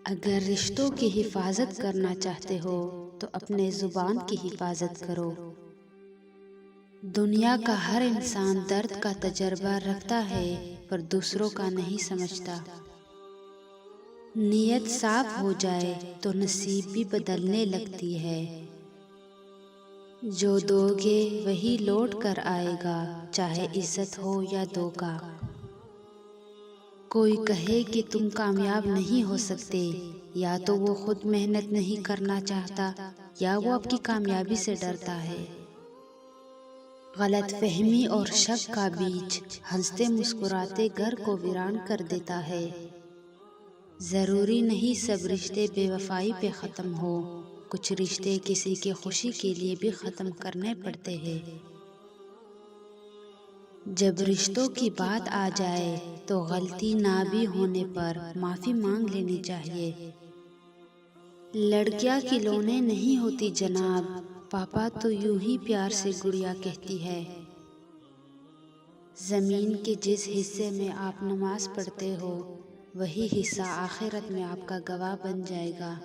اگر رشتوں کی حفاظت کرنا چاہتے ہو تو اپنے زبان کی حفاظت کرو۔ دنیا کا ہر انسان درد کا تجربہ رکھتا ہے پر دوسروں کا نہیں سمجھتا۔ نیت صاف ہو جائے تو نصیب بھی بدلنے لگتی ہے۔ جو دو گے وہی لوٹ کر آئے گا، چاہے عزت ہو یا دھوکا۔ کوئی کہے کہ تم کامیاب نہیں ہو سکتے، یا تو وہ خود محنت نہیں کرنا چاہتا یا وہ آپ کی کامیابی سے ڈرتا ہے۔ غلط فہمی اور شک کا بیج ہنستے مسکراتے گھر کو ویران کر دیتا ہے۔ ضروری نہیں سب رشتے بے وفائی پہ ختم ہو، کچھ رشتے کسی کی خوشی کے لیے بھی ختم کرنے پڑتے ہیں۔ جب رشتوں کی بات آ جائے تو غلطی نہ بھی ہونے پر معافی مانگ لینی چاہیے۔ لڑکیاں کھلونے نہیں ہوتی جناب، پاپا تو یوں ہی پیار سے گڑیا کہتی ہے۔ زمین کے جس حصے میں آپ نماز پڑھتے ہو وہی حصہ آخرت میں آپ کا گواہ بن جائے گا۔